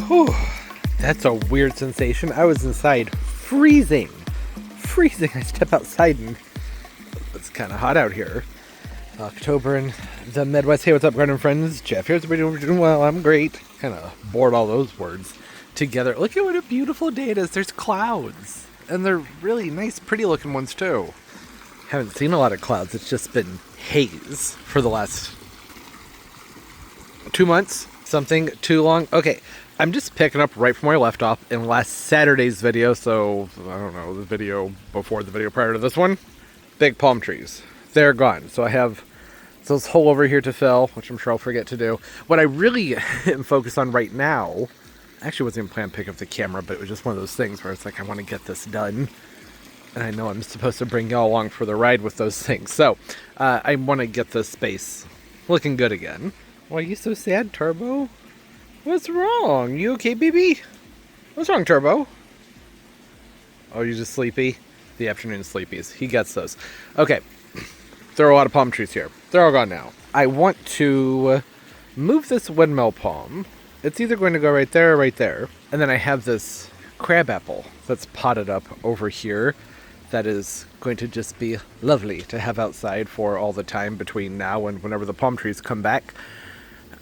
Whew, that's a weird sensation. I was inside freezing. I step outside and it's kind of hot out here. October in the Midwest. Hey, what's up, garden friends? Jeff here. Everybody doing well? I'm great. Kind of bored all those words together. Look at what a beautiful day it is. There's clouds. And they're really nice, pretty looking ones too. Haven't seen a lot of clouds. It's just been haze for the last 2 months. Something too long. Okay, I'm just picking up right from where I left off in last Saturday's video. So, I don't know, the video before the video prior to this one. Big palm trees. They're gone. So I have this hole over here to fill, which I'm sure I'll forget to do. What I really am focused on right now, I actually wasn't even planning to pick up the camera, but it was just one of those things where it's like, I want to get this done. And I know I'm supposed to bring y'all along for the ride with those things. So, I want to get this space looking good again. Why are you so sad, Turbo? What's wrong? You okay, baby? What's wrong, Turbo? Oh, you just sleepy? The afternoon sleepies. He gets those. Okay. There are a lot of palm trees here. They're all gone now. I want to move this windmill palm. It's either going to go right there or right there. And then I have this crabapple that's potted up over here. That is going to just be lovely to have outside for all the time between now and whenever the palm trees come back.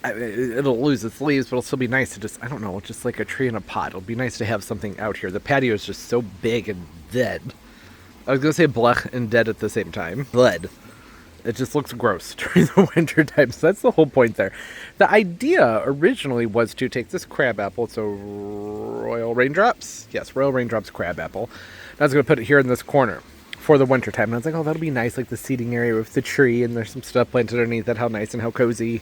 It'll lose its leaves, but it'll still be nice to just, I don't know, just like a tree in a pot. It'll be nice to have something out here. The patio is just so big and dead. I was going to say blech and dead at the same time. Bled. It just looks gross during the winter time, so that's the whole point there. The idea originally was to take this crabapple, so Royal Raindrops? Yes, Royal Raindrops crabapple. I was going to put it here in this corner for the winter time. And I was like, oh, that'll be nice, like the seating area with the tree, and there's some stuff planted underneath it. How nice and how cozy.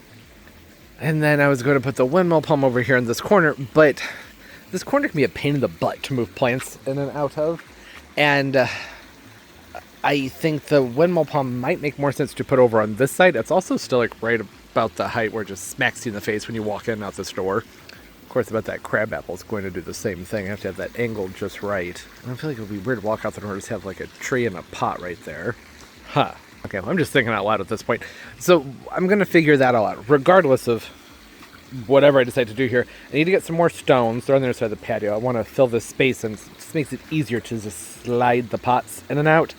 And then I was going to put the windmill palm over here in this corner, but this corner can be a pain in the butt to move plants in and out of. And I think the windmill palm might make more sense to put over on this side. It's also still like right about the height where it just smacks you in the face when you walk in and out this door. Of course, about that crabapple is going to do the same thing. I have to have that angle just right. And I feel like it would be weird to walk out the door and just have like a tree in a pot right there. Huh. Okay, well, I'm just thinking out loud at this point. So I'm going to figure that all out. Regardless of whatever I decide to do here, I need to get some more stones. They're on the other side of the patio. I want to fill this space, and it just makes it easier to just slide the pots in and out.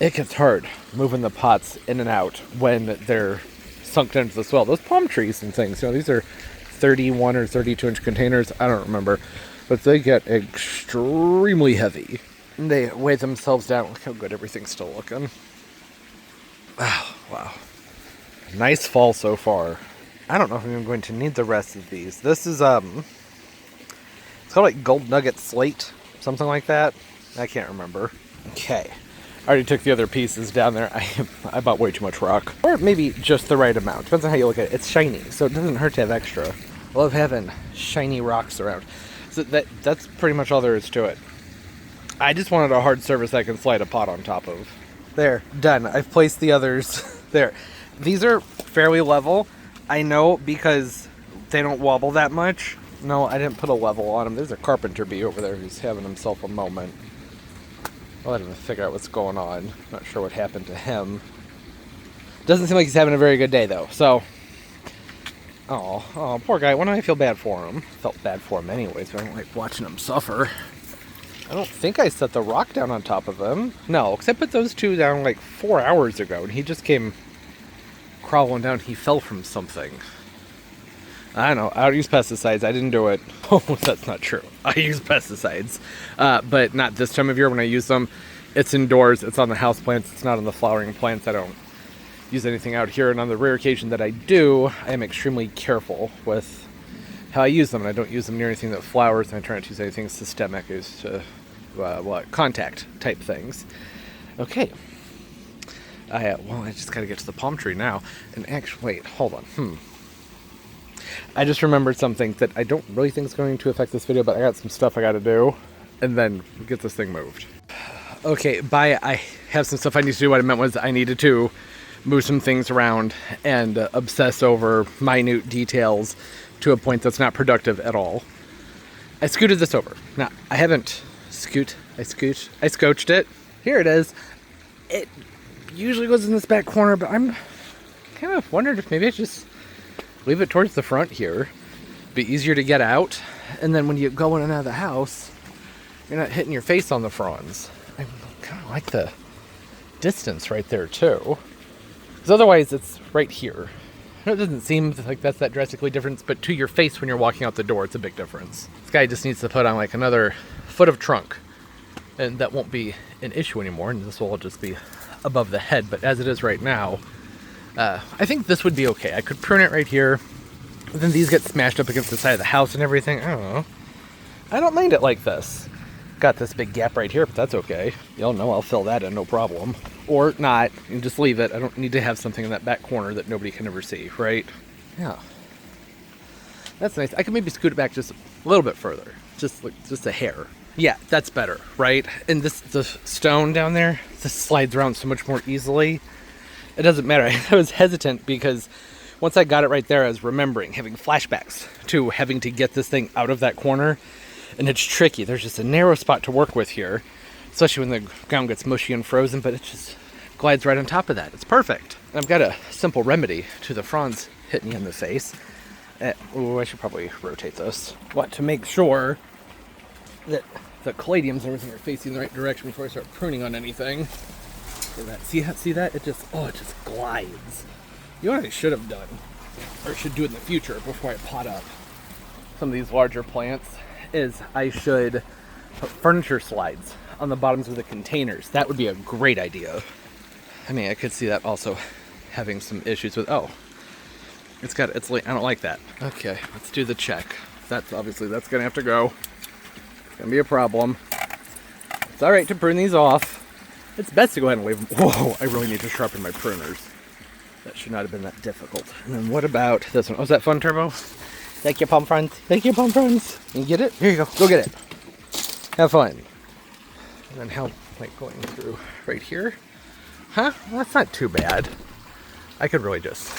It gets hard moving the pots in and out when they're sunk into the soil. Those palm trees and things, you know, these are 31 or 32 inch containers. I don't remember, but they get extremely heavy. They weigh themselves down. Look how good everything's still looking. Oh, wow. Nice fall so far. I don't know if I'm going to need the rest of these. This is, it's called like Gold Nugget Slate, something like that. I can't remember. Okay. I already took the other pieces down there. I bought way too much rock. Or maybe just the right amount. Depends on how you look at it. It's shiny, so it doesn't hurt to have extra. I love having shiny rocks around. So that's pretty much all there is to it. I just wanted a hard surface I can slide a pot on top of. There, done. I've placed the others there. These are fairly level. I know because they don't wobble that much. No, I didn't put a level on them. There's a carpenter bee over there who's having himself a moment. I'll let him figure out what's going on. Not sure what happened to him. Doesn't seem like he's having a very good day, though. So, oh, poor guy. Why don't I feel bad for him? Felt bad for him anyways, but I don't like watching him suffer. I don't think I set the rock down on top of him. No, because I put those two down like 4 hours ago, and he just came crawling down. He fell from something. I don't know. I don't use pesticides. I didn't do it. Oh, that's not true. I use pesticides. But not this time of year when I use them. It's indoors. It's on the house plants. It's not on the flowering plants. I don't use anything out here. And on the rare occasion that I do, I am extremely careful with how I use them. And I don't use them near anything that flowers. And I try not to use anything systemic as to contact type things. Okay. Well, I just got to get to the palm tree now. And actually, wait, hold on. I just remembered something that I don't really think is going to affect this video, but I got some stuff I got to do, and then get this thing moved. Okay, I have some stuff I need to do. What I meant was I needed to move some things around and obsess over minute details to a point that's not productive at all. I scooted this over. Now, I haven't I scotched it. Here it is. It usually goes in this back corner, but I'm kind of wondered if maybe I just leave it towards the front here. Be easier to get out. And then when you go in and out of the house, you're not hitting your face on the fronds. I kind of like the distance right there too. Because otherwise it's right here. It doesn't seem like that's that drastically different, but to your face when you're walking out the door, it's a big difference. This guy just needs to put on like another foot of trunk, and that won't be an issue anymore, and this will all just be above the head. But as it is right now, I think this would be okay. I could prune it right here, but then these get smashed up against the side of the house and everything. I don't know. I don't mind it like this. Got this big gap right here, but that's okay. Y'all know I'll fill that in, no problem. Or not, and just leave it. I don't need to have something in that back corner that nobody can ever see, right? Yeah. That's nice. I can maybe scoot it back just a little bit further. Just a hair. Yeah, that's better, right? And the stone down there, this slides around so much more easily. It doesn't matter. I was hesitant because once I got it right there, I was remembering, having flashbacks to having to get this thing out of that corner. And it's tricky. There's just a narrow spot to work with here, especially when the ground gets mushy and frozen, but it just glides right on top of that. It's perfect. And I've got a simple remedy to the fronds hitting you in the face. Oh, I should probably rotate this. Want to make sure that the caladiums and everything are facing the right direction before I start pruning on anything. See that? It just glides. You know what I should have done, or should do it in the future before I pot up some of these larger plants, is I should put furniture slides on the bottoms of the containers. That would be a great idea. I mean, I could see that also having some issues with, it's late. I don't like that. Okay, let's do the check. That's gonna have to go. It's gonna be a problem. It's all right to prune these off. It's best to go ahead and leave them. Whoa, I really need to sharpen my pruners. That should not have been that difficult. And then what about this one? Oh, is that Fun Turbo? Thank you, palm friends. Thank you, palm friends. You get it? Here you go. Go get it. Have fun. And then how, like, going through right here? Huh? Well, that's not too bad. I could really just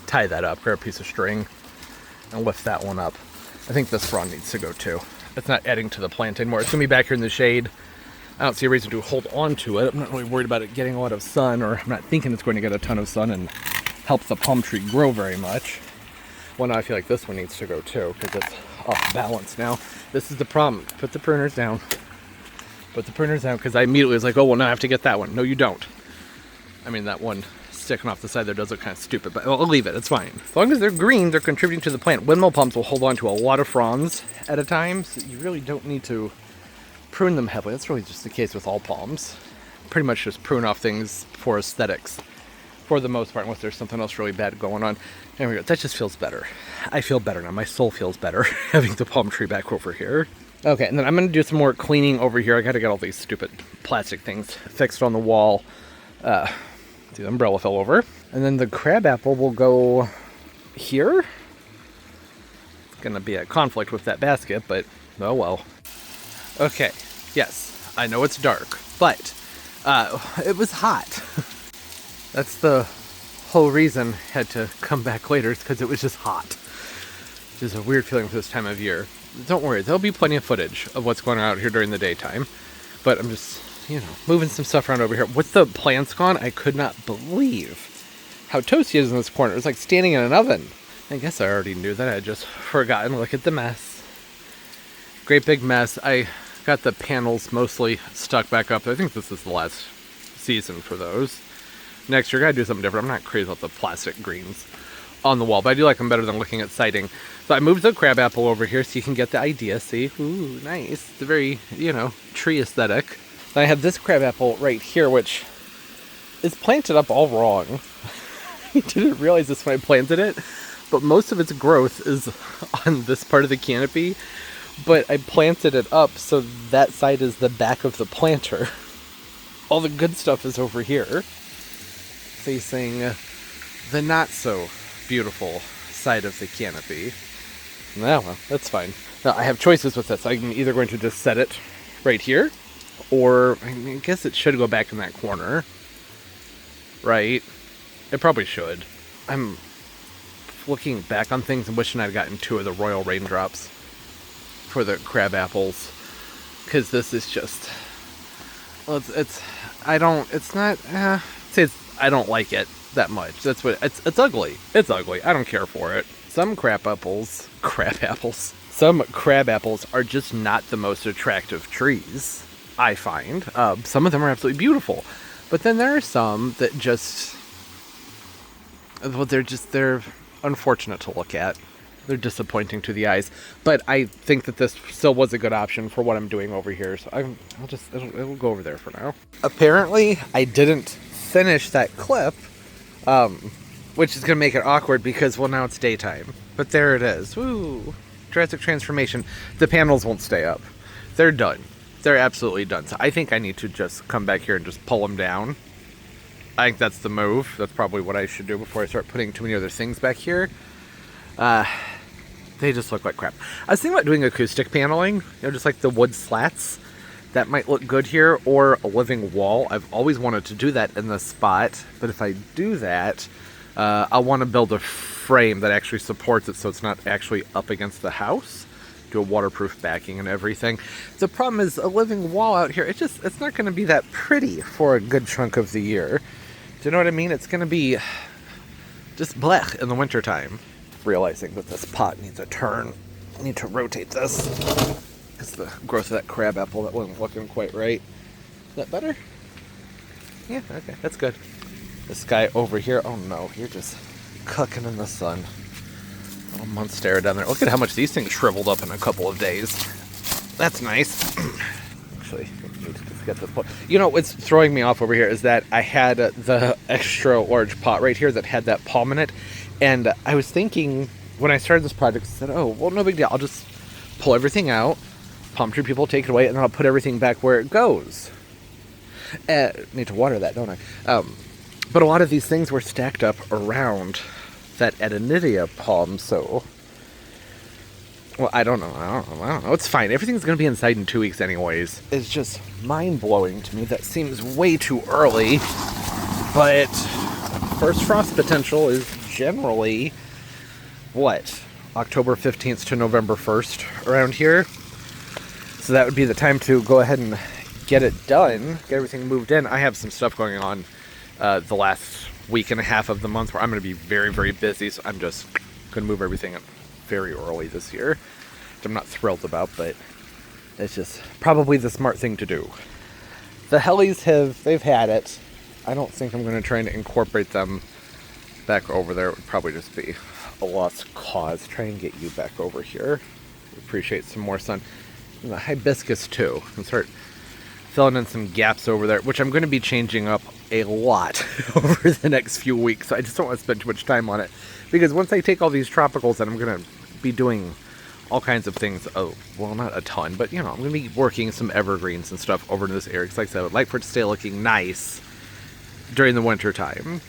tie that up, grab a piece of string, and lift that one up. I think this frond needs to go too. It's not adding to the plant anymore. It's going to be back here in the shade. I don't see a reason to hold on to it. I'm not really worried about it getting a lot of sun, or I'm not thinking it's going to get a ton of sun and help the palm tree grow very much. Well, now I feel like this one needs to go too, because it's off balance now. This is the problem. Put the pruners down. Put the pruners down, because I immediately was like, oh, well, now I have to get that one. No, you don't. I mean, that one sticking off the side there does look kind of stupid, but I'll leave it. It's fine. As long as they're green, they're contributing to the plant. Windmill palms will hold on to a lot of fronds at a time, so you really don't need to prune them heavily. That's really just the case with all palms. Pretty much just prune off things for aesthetics, for the most part, unless there's something else really bad going on. There we go. That just feels better. I feel better now. My soul feels better having the palm tree back over here. Okay, and then I'm going to do some more cleaning over here. I got to get all these stupid plastic things fixed on the wall. The umbrella fell over. And then the crabapple will go here. It's going to be a conflict with that basket, but oh well. Okay, yes, I know it's dark, but it was hot. That's the whole reason I had to come back later, is because it was just hot. Which is a weird feeling for this time of year. Don't worry, there'll be plenty of footage of what's going on out here during the daytime. But I'm just, moving some stuff around over here. With the plants gone, I could not believe how toasty it is in this corner. It's like standing in an oven. I guess I already knew that. I had just forgotten. Look at the mess. Great big mess. I got the panels mostly stuck back up. I think this is the last season for those. Next year, I gotta do something different. I'm not crazy about the plastic greens on the wall, but I do like them better than looking at siding. So I moved the crabapple over here so you can get the idea. See? Ooh, nice. It's a very, tree aesthetic. Then I have this crabapple right here, which is planted up all wrong. I didn't realize this when I planted it, but most of its growth is on this part of the canopy. But I planted it up so that side is the back of the planter. All the good stuff is over here, facing the not so beautiful side of the canopy. Well, that's fine. Now I have choices with this. I'm either going to just set it right here, or I guess it should go back in that corner, right? It probably should. I'm looking back on things and wishing I'd gotten 2 of the Royal Raindrops for the crab apples, because this is just, well, I don't like it that much. That's what it's ugly. It's ugly. I don't care for it. Some crab apples, Some crab apples are just not the most attractive trees, I find. Some of them are absolutely beautiful. But then there are some that just, well, they're unfortunate to look at. They're disappointing to the eyes. But I think that this still was a good option for what I'm doing over here. So it'll go over there for now. Apparently, I didn't finish that clip, which is going to make it awkward because, well, now it's daytime. But there it is. Woo! Drastic transformation. The panels won't stay up. They're done. They're absolutely done. So I think I need to just come back here and just pull them down. I think that's the move. That's probably what I should do before I start putting too many other things back here. They just look like crap. I was thinking about doing acoustic paneling, you know, just like the wood slats. That might look good here, or a living wall. I've always wanted to do that in this spot, but if I do that, I want to build a frame that actually supports it so it's not actually up against the house. Do a waterproof backing and everything. The problem is a living wall out here, it's not going to be that pretty for a good chunk of the year. Do you know what I mean? It's going to be just blech in the wintertime. Realizing that this pot needs a turn. I need to rotate this. It's the growth of that crab apple that wasn't looking quite right. Is that better? Yeah, okay, that's good. This guy over here, oh no, you're just cooking in the sun. Little monstera down there. Look at how much these things shriveled up in a couple of days. That's nice. Actually, I need to just get this pot. You know what's throwing me off over here is that I had the extra large pot right here that had that palm in it. And I was thinking, when I started this project, I said, oh, well, no big deal. I'll just pull everything out, palm tree people take it away, and then I'll put everything back where it goes. Need to water that, don't I? But a lot of these things were stacked up around that Adenidia palm, so... Well, I don't know. It's fine. Everything's going to be inside in 2 weeks anyways. It's just mind-blowing to me. That seems way too early. But first frost potential is generally, what? October 15th to November 1st around here. So that would be the time to go ahead and get it done. Get everything moved in. I have some stuff going on the last week and a half of the month where I'm going to be very, very busy. So I'm just going to move everything in very early this year, which I'm not thrilled about, but it's just probably the smart thing to do. The Hellies they've had it. I don't think I'm going to try and incorporate them back over there. It would probably just be a lost cause. Try and get you back over here. Appreciate some more sun. And the hibiscus too. And start filling in some gaps over there, which I'm going to be changing up a lot over the next few weeks. So I just don't want to spend too much time on it. Because once I take all these tropicals, then I'm going to be doing all kinds of things. Oh, well, not a ton, but you know, I'm going to be working some evergreens and stuff over in this area. Because like I said, I would like for it to stay looking nice during the winter time.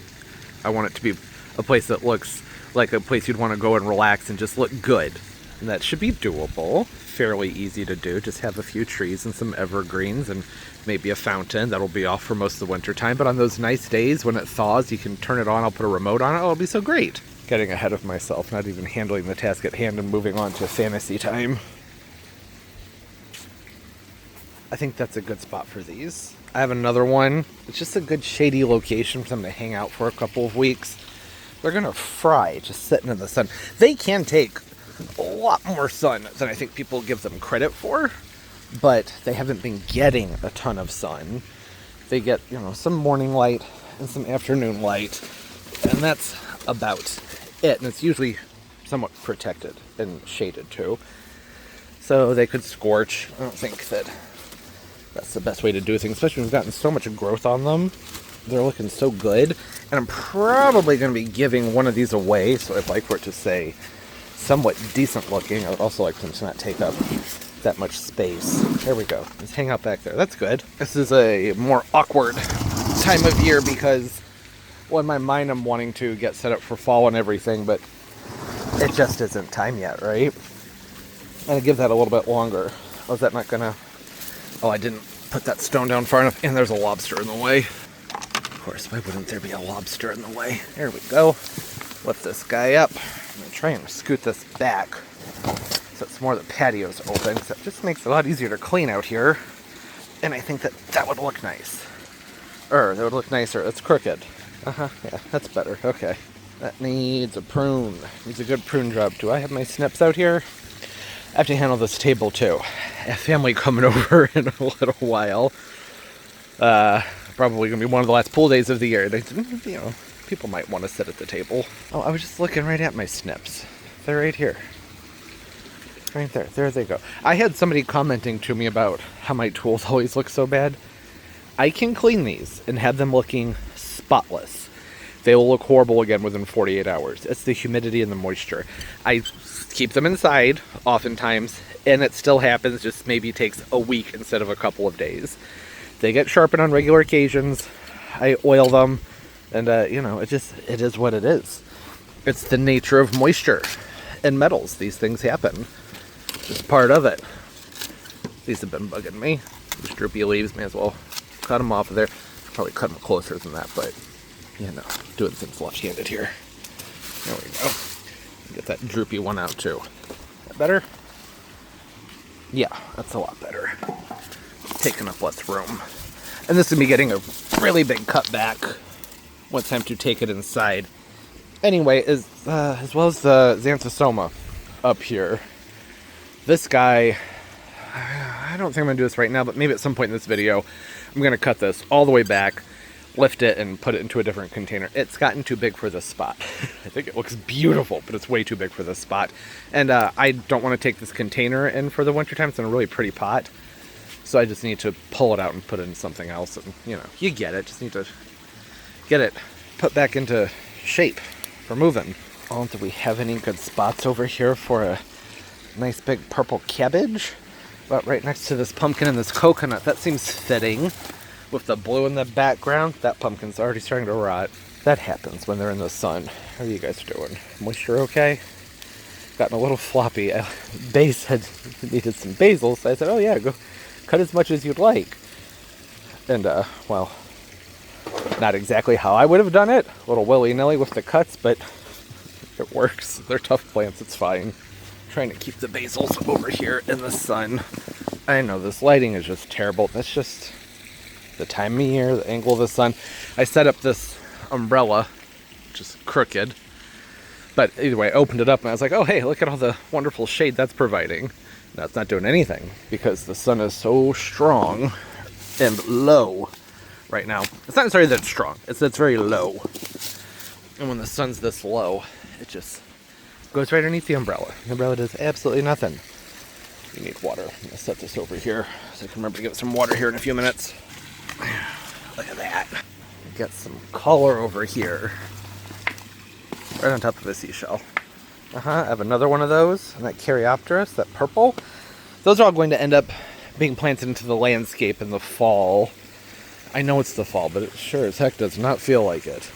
I want it to be a place that looks like a place you'd want to go and relax and just look good. And that should be doable. Fairly easy to do. Just have a few trees and some evergreens and maybe a fountain. That'll be off for most of the winter time. But on those nice days when it thaws, you can turn it on. I'll put a remote on it. Oh, it'll be so great. Getting ahead of myself, not even handling the task at hand and moving on to fantasy time. I think that's a good spot for these. I have another one. It's just a good shady location for them to hang out for a couple of weeks. They're going to fry just sitting in the sun. They can take a lot more sun than I think people give them credit for, but they haven't been getting a ton of sun. They get, you know, some morning light and some afternoon light, and that's about it. And it's usually somewhat protected and shaded too. So they could scorch. I don't think that that's the best way to do things, especially when we've gotten so much growth on them. They're looking so good. And I'm probably going to be giving one of these away, so I'd like for it to say somewhat decent looking. I would also like them to not take up that much space. There we go. Let's hang out back there. That's good. This is a more awkward time of year because, well, in my mind I'm wanting to get set up for fall and everything, but it just isn't time yet, right? I'm going to give that a little bit longer. Oh, is that not going to... Oh, I didn't put that stone down far enough, and there's a lobster in the way. Of course, why wouldn't there be a lobster in the way? There we go. Lift this guy up. I'm going to try and scoot this back so it's more the patio's open, because it just makes it a lot easier to clean out here. And I think that would look nice. That would look nicer. It's crooked. Yeah, that's better. Okay. That needs a prune. Needs a good prune job. Do I have my snips out here? I have to handle this table too. I have family coming over in a little while. Probably gonna be one of the last pool days of the year. They, you know, people might want to sit at the table. Oh, I was just looking right at my snips. They're right here. Right there. There they go. I had somebody commenting to me about how my tools always look so bad. I can clean these and have them looking spotless. They will look horrible again within 48 hours. It's the humidity and the moisture. I keep them inside oftentimes, and it still happens, just maybe takes a week instead of a couple of days. They get sharpened on regular occasions. I oil them, and you know, it is what it is. It's the nature of moisture and metals. These things happen. It's part of it. These have been bugging me. These droopy leaves, may as well cut them off of there. Probably cut them closer than that, but you know, doing things left-handed here. There we go. Get that droopy one out too. That better? Yeah, that's a lot better. Taking up less room. And this is going to be getting a really big cut back once time to take it inside. Anyway, as well as the Xanthosoma up here, this guy, I don't think I'm going to do this right now, but maybe at some point in this video, I'm going to cut this all the way back, lift it, and put it into a different container. It's gotten too big for this spot. I think it looks beautiful, but it's way too big for this spot. And I don't want to take this container in for the winter time. It's in a really pretty pot. So I just need to pull it out and put it in something else. And, you know, you get it. Just need to get it put back into shape for moving. Oh, do we have any good spots over here for a nice big purple cabbage? But right next to this pumpkin and this coconut. That seems fitting. With the blue in the background, that pumpkin's already starting to rot. That happens when they're in the sun. How are you guys doing? Moisture okay? Gotten a little floppy. Base had needed some basil, so I said, oh yeah, go cut as much as you'd like. And, well, not exactly how I would have done it. A little willy-nilly with the cuts, but it works. They're tough plants, it's fine. Trying to keep the basils over here in the sun. I know, this lighting is just terrible. That's just the time of year, the angle of the sun. I set up this umbrella, which is crooked. But either way, I opened it up and I was like, oh hey, look at all the wonderful shade that's providing. Now it's not doing anything because the sun is so strong and low right now. It's not necessarily that it's strong, it's that it's very low. And when the sun's this low, it just goes right underneath the umbrella. The umbrella does absolutely nothing. You need water. I'm gonna set this over here so I can remember to give it some water here in a few minutes. Look at that. Get some color over here. Right on top of a seashell. I have another one of those. And that Caryopteris, that purple. Those are all going to end up being planted into the landscape in the fall. I know it's the fall, but it sure as heck does not feel like it.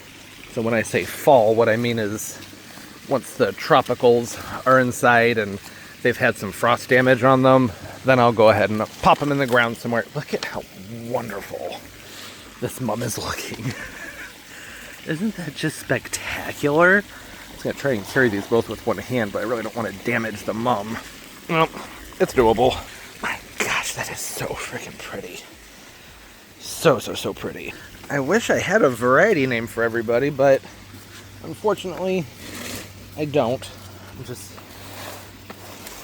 So when I say fall, what I mean is once the tropicals are inside and they've had some frost damage on them, then I'll go ahead and pop them in the ground somewhere. Look at how wonderful this mum is looking. Isn't that just spectacular? I was going to try and carry these both with one hand, but I really don't want to damage the mum. Well, it's doable. My gosh, that is so freaking pretty. So pretty. I wish I had a variety name for everybody, but unfortunately, I don't. I just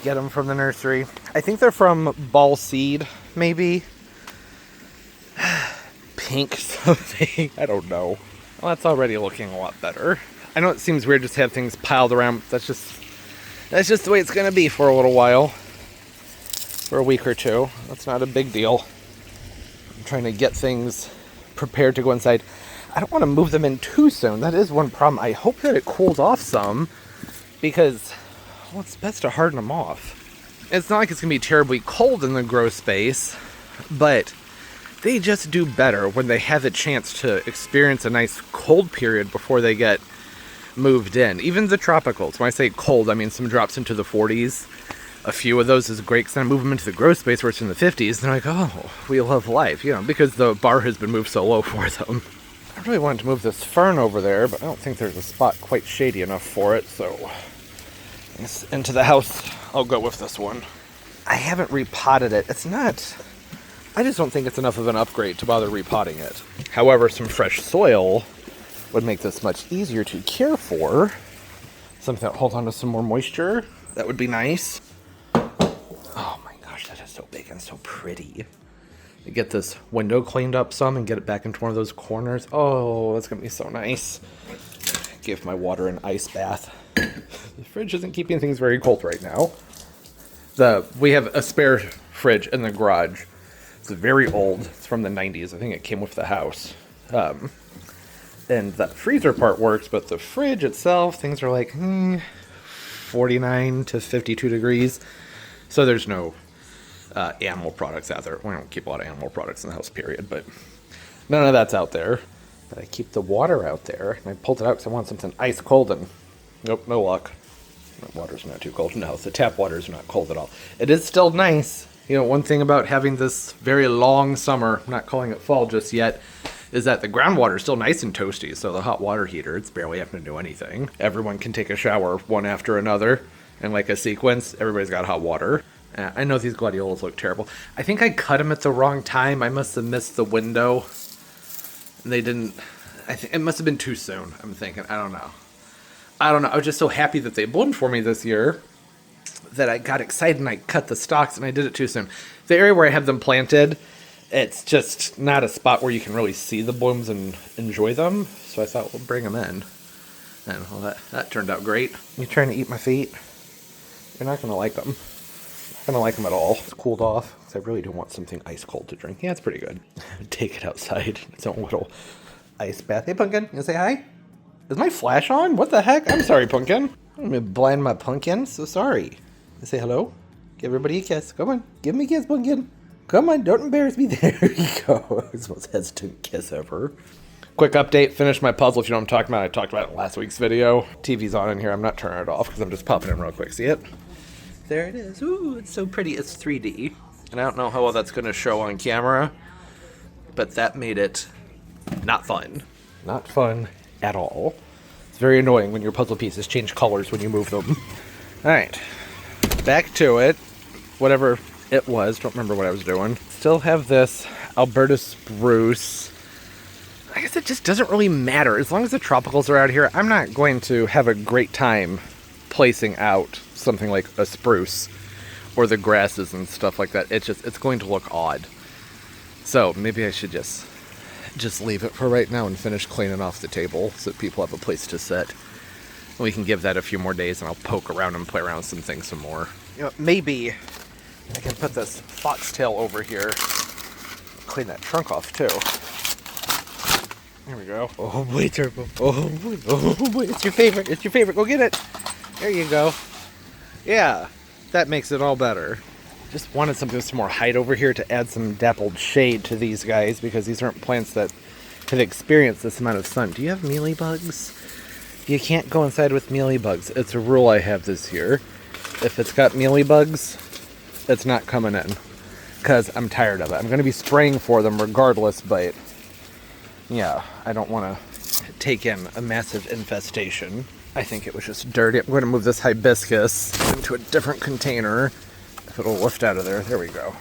get them from the nursery. I think they're from Ball Seed, maybe. Pink something. I don't know. Well, that's already looking a lot better. I know it seems weird just to have things piled around. That's just the way it's going to be for a little while. For a week or two. That's not a big deal. I'm trying to get things prepared to go inside. I don't want to move them in too soon. That is one problem. I hope that it cools off some because, well, it's best to harden them off. It's not like it's going to be terribly cold in the grow space, but they just do better when they have a chance to experience a nice cold period before they get moved in. Even the tropicals. When I say cold, I mean some drops into the 40s. A few of those is great because then I move them into the grow space where it's in the 50s. And they're like, oh, we love life, you know, because the bar has been moved so low for them. I really wanted to move this fern over there, but I don't think there's a spot quite shady enough for it, so into the house, I'll go with this one. I haven't repotted it. It's not, I just don't think it's enough of an upgrade to bother repotting it. However, some fresh soil would make this much easier to care for. Something that holds on to some more moisture. That would be nice. gosh, that is so big and so pretty. Get this window cleaned up some and get it back into one of those corners. Oh, that's gonna be so nice. Give my water an ice bath. The fridge isn't keeping things very cold right now. We have a spare fridge in the garage. It's very old. It's from the 90s. I think it came with the house. And the freezer part works, but the fridge itself, things are like 49 to 52 degrees. So there's no animal products out there. We don't keep a lot of animal products in the house, period. But none of that's out there. But I keep the water out there. And I pulled it out because I want something ice cold. And nope, no luck. The water's not too cold. No, the tap water is not cold at all. It is still nice. You know, one thing about having this very long summer, I'm not calling it fall just yet, is that the groundwater is still nice and toasty. So the hot water heater, it's barely having to do anything. Everyone can take a shower one after another in like a sequence. Everybody's got hot water. I know these gladiolas look terrible. I think I cut them at the wrong time. I must have missed the window. And they didn't, I think it must have been too soon. I'm thinking, I don't know. I was just so happy that they bloomed for me this year that I got excited and I cut the stalks and I did it too soon. The area where I have them planted, it's just not a spot where you can really see the blooms and enjoy them. So I thought we'll bring them in. And well, that turned out great. You trying to eat my feet? You're not going to like them. Not going to like them at all. It's cooled off. Because I really do want something ice cold to drink. Yeah, it's pretty good. Take it outside. Its own little ice bath. Hey, Pumpkin. You want to say hi? Is my flash on? What the heck? I'm sorry, Pumpkin. I'm going to blind my Pumpkin. So sorry. You say hello? Give everybody a kiss. Come on. Give me a kiss, Pumpkin. Come on. Don't embarrass me. There you go. It's the most hesitant kiss ever. Quick update. Finished my puzzle. If you know what I'm talking about, I talked about it in last week's video. TV's on in here. I'm not turning it off because I'm just popping it in real quick. See it? There it is. Ooh, it's so pretty. It's 3D. And I don't know how well that's going to show on camera, but that made it not fun. Not fun at all. It's very annoying when your puzzle pieces change colors when you move them. All right. Back to it. Whatever it was. Don't remember what I was doing. Still have this Alberta spruce. I guess it just doesn't really matter. As long as the tropicals are out here, I'm not going to have a great time placing out something like a spruce or the grasses and stuff like that. It's going to look odd. So maybe I should just leave it for right now and finish cleaning off the table so that people have a place to sit. And we can give that a few more days and I'll poke around and play around with some things some more. You know, maybe I can put this foxtail over here. Clean that trunk off too. There we go. Oh boy, Turbo. Oh boy, it's your favorite. It's your favorite. Go get it. There you go. Yeah, that makes it all better. Just wanted something with some more height over here to add some dappled shade to these guys because these aren't plants that have experienced this amount of sun. Do you have mealybugs? You can't go inside with mealybugs. It's a rule I have this year. If it's got mealybugs, it's not coming in because I'm tired of it. I'm going to be spraying for them regardless, but yeah, I don't want to take in a massive infestation. I think it was just dirty. I'm going to move this hibiscus into a different container. If it'll lift out of there. There we go.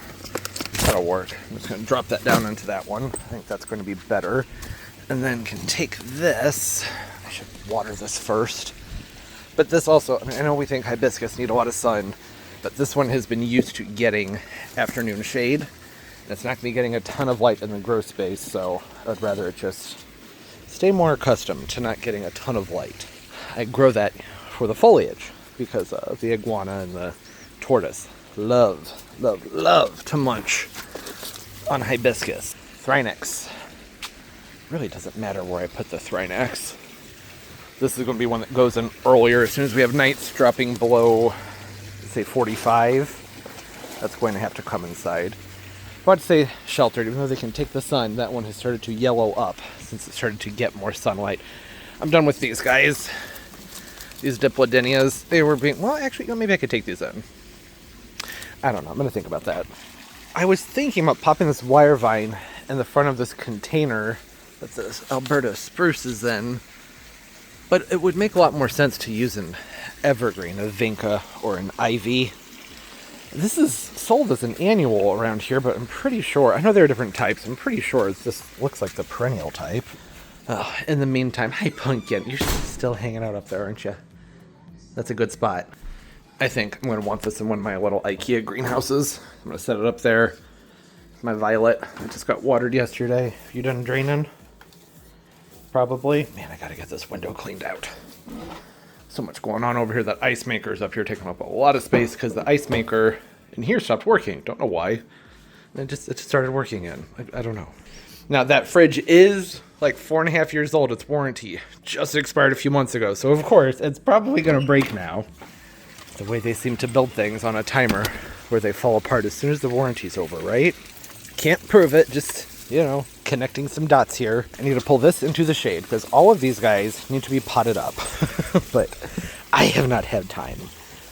That'll work. I'm just going to drop that down into that one. I think that's going to be better. And then can take this. I should water this first. But this also, I mean, I know we think hibiscus need a lot of sun, but this one has been used to getting afternoon shade. It's not going to be getting a ton of light in the grow space, so I'd rather it just stay more accustomed to not getting a ton of light. I grow that for the foliage because the iguana and the tortoise love to munch on hibiscus. Thrinax. Really doesn't matter where I put the Thrinax. This is going to be one that goes in earlier. As soon as we have nights dropping below, say 45, that's going to have to come inside. I'd say sheltered, even though they can take the sun. That one has started to yellow up since it started to get more sunlight. I'm done with these guys. These diplodenias, they were being, well, actually, you know, maybe I could take these in. I don't know, I'm going to think about that. I was thinking about popping this wire vine in the front of this container that this Alberta spruce is in, but it would make a lot more sense to use an evergreen, a vinca, or an ivy. This is sold as an annual around here, but I'm pretty sure, I know there are different types, I'm pretty sure this looks like the perennial type. In the meantime, hi Pumpkin, you're still hanging out up there, aren't you? That's a good spot. I think I'm going to want this in one of my little IKEA greenhouses. I'm going to set it up there. My violet, I just got watered yesterday. You done draining? Probably. Man, I got to get this window cleaned out. So much going on over here. That ice maker's up here taking up a lot of space because the ice maker in here stopped working. Don't know why. It just started working in. I don't know. Now that fridge is like 4.5 years old. Its warranty just expired a few months ago. So of course it's probably going to break now. The way they seem to build things on a timer where they fall apart as soon as the warranty's over, right? Can't prove it. Just, you know, connecting some dots here. I need to pull this into the shade because all of these guys need to be potted up. But I have not had time.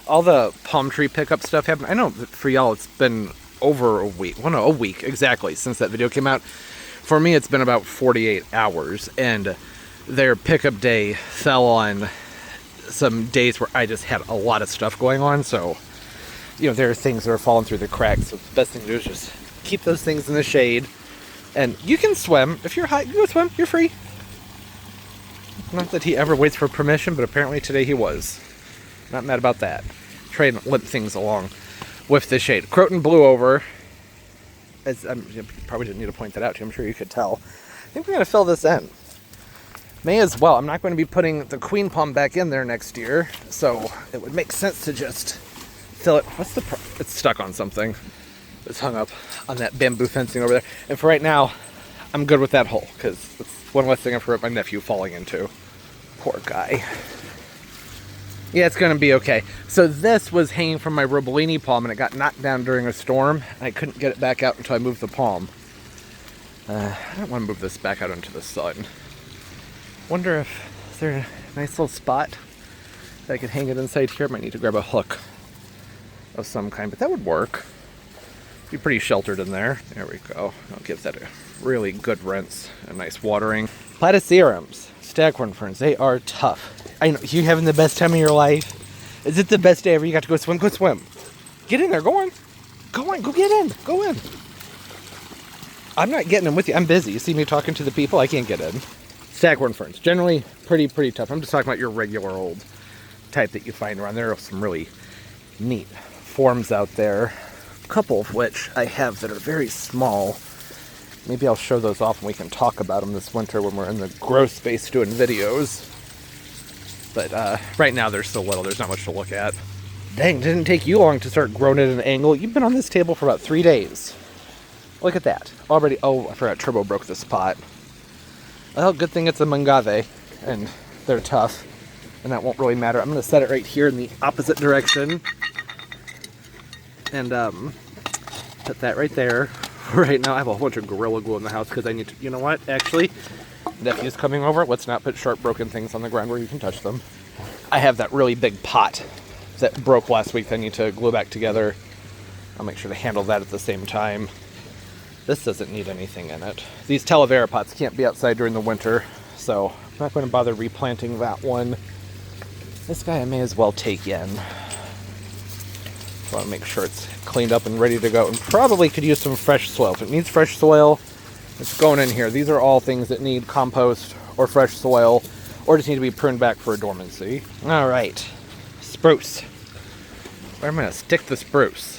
All the palm tree pickup stuff happened. I know that for y'all it's been over a week. Well, no, a week exactly since that video came out. For me, it's been about 48 hours. And their pickup day fell on some days where I just had a lot of stuff going on. So, you know, there are things that are falling through the cracks. So the best thing to do is just keep those things in the shade. And you can swim. If you're hot, you go swim. You're free. Not that he ever waits for permission, but apparently today he was. Not mad about that. Try and limp things along with the shade. Croton blew over. You probably didn't need to point that out to you. I'm sure you could tell. I think we're going to fill this in. May as well. I'm not going to be putting the queen palm back in there next year, so it would make sense to just fill it. It's stuck on something. It's hung up on that bamboo fencing over there. And for right now, I'm good with that hole, because it's one less thing I've heard my nephew falling into. Poor guy. Yeah, it's going to be okay. So this was hanging from my Robellini palm, and it got knocked down during a storm. And I couldn't get it back out until I moved the palm. I don't want to move this back out into the sun. Wonder if is there a nice little spot that I could hang it inside here. Might need to grab a hook of some kind, but that would work. Be pretty sheltered in there. There we go. I'll give that a really good rinse. A nice watering. Platycerums, staghorn ferns, they are tough. I know, you having the best time of your life? Is it the best day ever? You got to go swim? Go swim. Get in there. Go on. Go on. Go get in. Go in. I'm not getting in with you. I'm busy. You see me talking to the people? I can't get in. Staghorn ferns, generally pretty tough. I'm just talking about your regular old type that you find around. There are some really neat forms out there. A couple of which I have that are very small. Maybe I'll show those off and we can talk about them this winter when we're in the grow space doing videos. But right now they're still little. There's not much to look at. Dang, didn't take you long to start growing at an angle. You've been on this table for about 3 days. Look at that. Already, oh, I forgot Turbo broke this pot. Well, good thing it's a Mangave, and they're tough, and that won't really matter. I'm going to set it right here in the opposite direction, and put that right there. Right now, I have a whole bunch of Gorilla Glue in the house because I need to, you know what, actually, nephew's coming over. Let's not put sharp broken things on the ground where you can touch them. I have that really big pot that broke last week that I need to glue back together. I'll make sure to handle that at the same time. This doesn't need anything in it. These Talavera pots can't be outside during the winter, so I'm not going to bother replanting that one. This guy I may as well take in. I want to make sure it's cleaned up and ready to go, and probably could use some fresh soil. If it needs fresh soil, it's going in here. These are all things that need compost or fresh soil, or just need to be pruned back for a dormancy. All right, spruce. Where am I going to stick the spruce?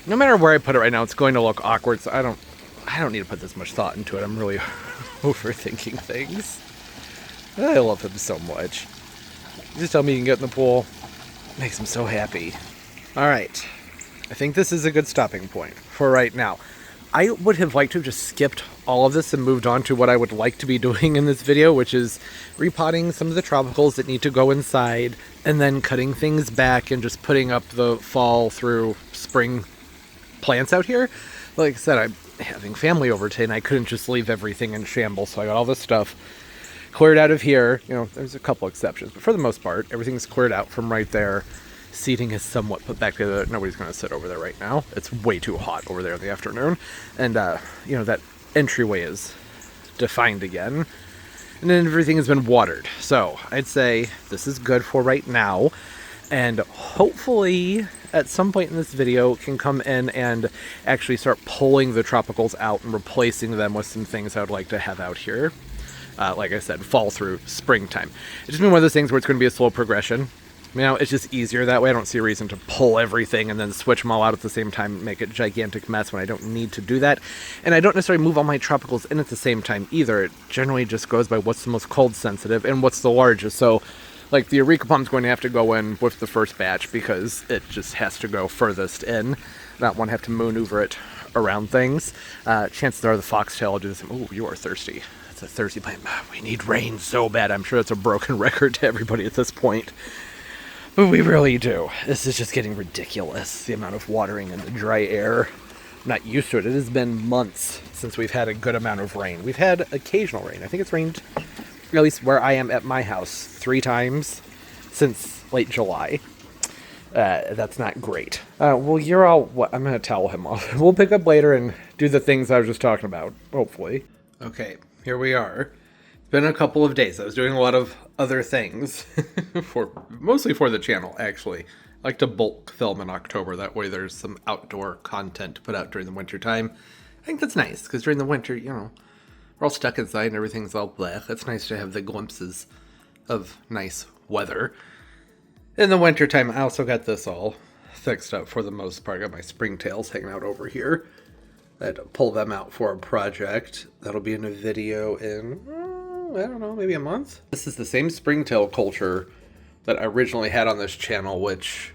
No matter where I put it right now, it's going to look awkward, so I don't need to put this much thought into it. I'm really overthinking things. I love him so much. Just tell me you can get in the pool. Makes him so happy. All right. I think this is a good stopping point for right now. I would have liked to have just skipped all of this and moved on to what I would like to be doing in this video, which is repotting some of the tropicals that need to go inside, and then cutting things back and just putting up the fall through spring plants out here. Like I said, I'm having family over today and I couldn't just leave everything in shambles, so I got all this stuff cleared out of here. You know, there's a couple exceptions, but for the most part, everything's cleared out from right there. Seating is somewhat put back together. Nobody's going to sit over there right now. It's way too hot over there in the afternoon. And, you know, that entryway is defined again. And then everything has been watered. So I'd say this is good for right now. And hopefully at some point in this video can come in and actually start pulling the tropicals out and replacing them with some things I would like to have out here. Like I said, fall through springtime. It's just been one of those things where it's going to be a slow progression. You know, it's just easier that way. I don't see a reason to pull everything and then switch them all out at the same time and make a gigantic mess when I don't need to do that. And I don't necessarily move all my tropicals in at the same time either. It generally just goes by what's the most cold sensitive and what's the largest. So, like, the Eureka Plum's going to have to go in with the first batch because it just has to go furthest in. Not want to have to maneuver it around things. Chances are the foxtail will do this. Oh, you are thirsty. It's a thirsty plant. We need rain so bad. I'm sure it's a broken record to everybody at this point. But we really do. This is just getting ridiculous, the amount of watering in the dry air. I'm not used to it. It has been months since we've had a good amount of rain. We've had occasional rain. I think it's rained, at least where I am at my house, 3 times since late July. That's not great. Well, you're all... I'm going to towel him off. We'll pick up later and do the things I was just talking about, hopefully. Okay, here we are. It's been a couple of days. I was doing a lot of other things, mostly for the channel, actually. I like to bulk film in October. That way there's some outdoor content to put out during the winter time. I think that's nice, because during the winter, you know, we're all stuck inside and everything's all black. It's nice to have the glimpses of nice weather. In the winter time, I also got this all fixed up for the most part. I got my springtails hanging out over here. I had to pull them out for a project. That'll be in a video in, I don't know, maybe a month? This is the same springtail culture that I originally had on this channel, which,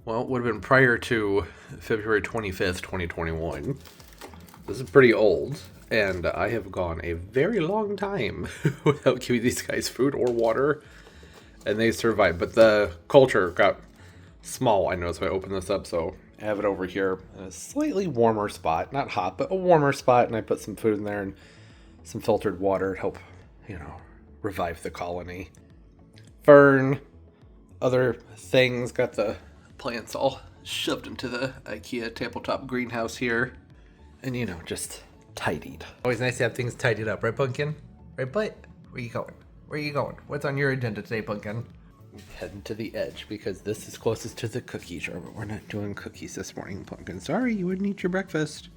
well, would have been prior to February 25th, 2021. This is pretty old, and I have gone a very long time without giving these guys food or water, and they survived. But the culture got small, I know, so I opened this up, so I have it over here in a slightly warmer spot. Not hot, but a warmer spot, and I put some food in there and some filtered water to help, you know, revive the colony. Fern, other things, got the plants all shoved into the IKEA tabletop greenhouse here. And, you know, just tidied. Always nice to have things tidied up, right, Pumpkin? Right, Butt? Where you going? Where you going? What's on your agenda today, Pumpkin? Heading to the edge because this is closest to the cookie jar, but we're not doing cookies this morning, Pumpkin. Sorry, you wouldn't eat your breakfast.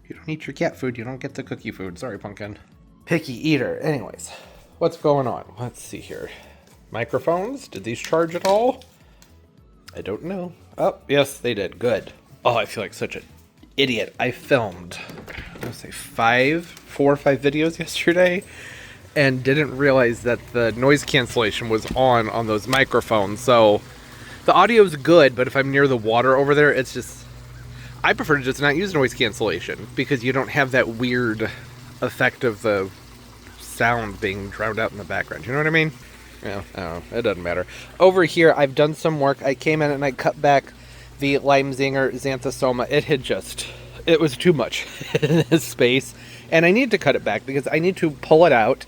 You don't eat your cat food, you don't get the cookie food. Sorry, Pumpkin. Picky eater. Anyways, what's going on? Let's see here. Microphones, did these charge at all? I don't know. Oh, yes, they did. Good. Oh, I feel like such an idiot. I filmed, I would say 4 or 5 videos yesterday and didn't realize that the noise cancellation was on those microphones. So the audio is good, but if I'm near the water over there, it's just, I prefer to just not use noise cancellation because you don't have that weird effect of the sound being drowned out in the background. You know what I mean? Yeah, I don't know. It doesn't matter. Over here, I've done some work. I came in and I cut back the Limezinger Xanthosoma. It was too much in this space. And I need to cut it back because I need to pull it out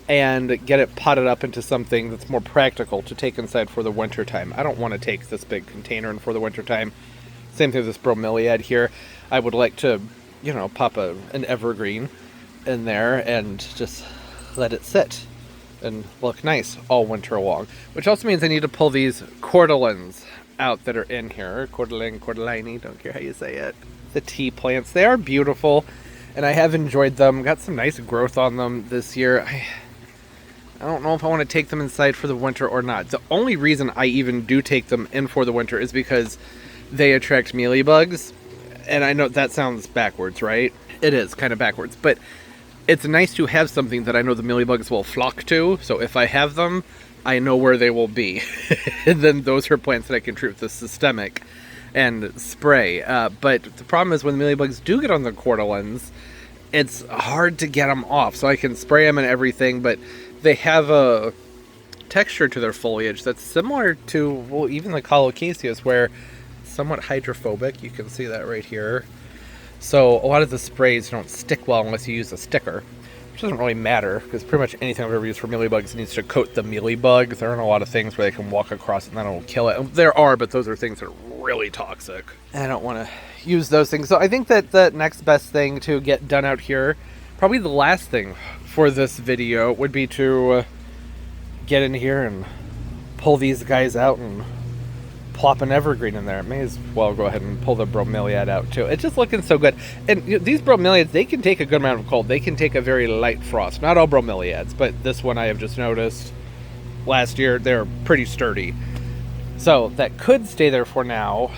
and get it potted up into something that's more practical to take inside for the winter time. I don't want to take this big container in for the winter time. Same thing with this bromeliad here. I would like to, you know, pop an evergreen in there and just let it sit and look nice all winter long. Which also means I need to pull these cordylans out that are in here. Cordylini, don't care how you say it. The tea plants, they are beautiful and I have enjoyed them. Got some nice growth on them this year. I don't know if I want to take them inside for the winter or not. The only reason I even do take them in for the winter is because they attract mealybugs. And I know that sounds backwards, right? It is kind of backwards, but it's nice to have something that I know the mealybugs will flock to. So if I have them, I know where they will be. And then those are plants that I can treat with the systemic and spray. But the problem is when the mealybugs do get on the cordylans, it's hard to get them off. So I can spray them and everything, but they have a texture to their foliage that's similar to, well, even the colocaceus, where it's somewhat hydrophobic. You can see that right here. So a lot of the sprays don't stick well unless you use a sticker, which doesn't really matter because pretty much anything I've ever used for mealybugs needs to coat the mealybugs. There aren't a lot of things where they can walk across it and then it'll kill it. There are, but those are things that are really toxic. And I don't want to use those things. So I think that the next best thing to get done out here, probably the last thing for this video, would be to get in here and pull these guys out and plop an evergreen in there. May as well go ahead and pull the bromeliad out too. It's just looking so good. And you know, these bromeliads, they can take a good amount of cold. They can take a very light frost. Not all bromeliads, but this one I have just noticed last year, they're pretty sturdy. So that could stay there for now.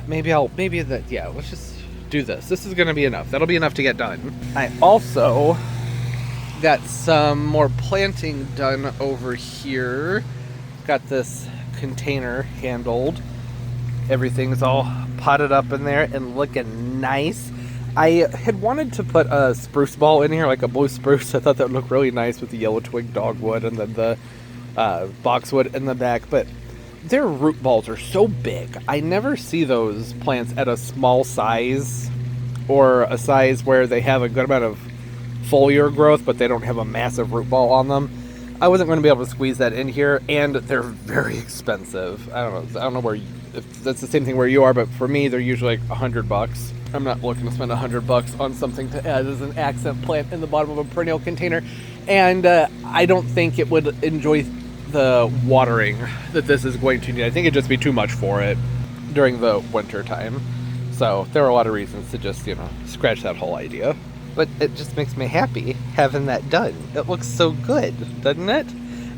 Yeah, let's just do this. This is gonna be enough. That'll be enough to get done. I also got some more planting done over here. Got this container handled. Everything's all potted up in there and looking nice. I had wanted to put a spruce ball in here, like a blue spruce. I thought that would look really nice with the yellow twig dogwood and then the boxwood in the back, but their root balls are so big. I never see those plants at a small size or a size where they have a good amount of foliar growth, but they don't have a massive root ball on them. I wasn't going to be able to squeeze that in here, and they're very expensive. I don't know if that's the same thing where you are, but for me, they're usually like $100. I'm not looking to spend $100 on something to add as an accent plant in the bottom of a perennial container, and I don't think it would enjoy the watering that this is going to need. I think it'd just be too much for it during the winter time. So there are a lot of reasons to just, scratch that whole idea. But it just makes me happy having that done. It looks so good, doesn't it?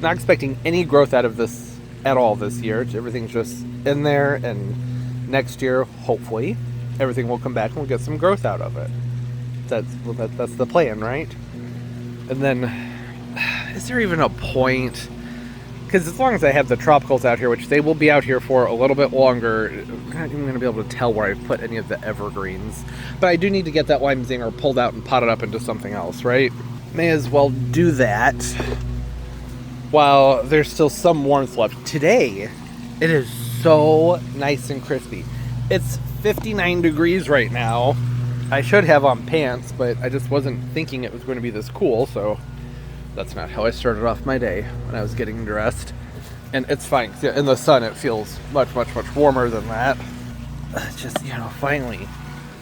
Not expecting any growth out of this at all this year. Everything's just in there, and next year, hopefully, everything will come back and we'll get some growth out of it. That's the plan, right? And then, is there even a point? Because as long as I have the tropicals out here, which they will be out here for a little bit longer, I'm not even going to be able to tell where I've put any of the evergreens. But I do need to get that lime zinger pulled out and potted up into something else, right? May as well do that while there's still some warmth left. Today, it is so nice and crispy. It's 59 degrees right now. I should have on pants, but I just wasn't thinking it was going to be this cool, so that's not how I started off my day when I was getting dressed. And it's fine. In the sun, it feels much, much, much warmer than that. Just, finally,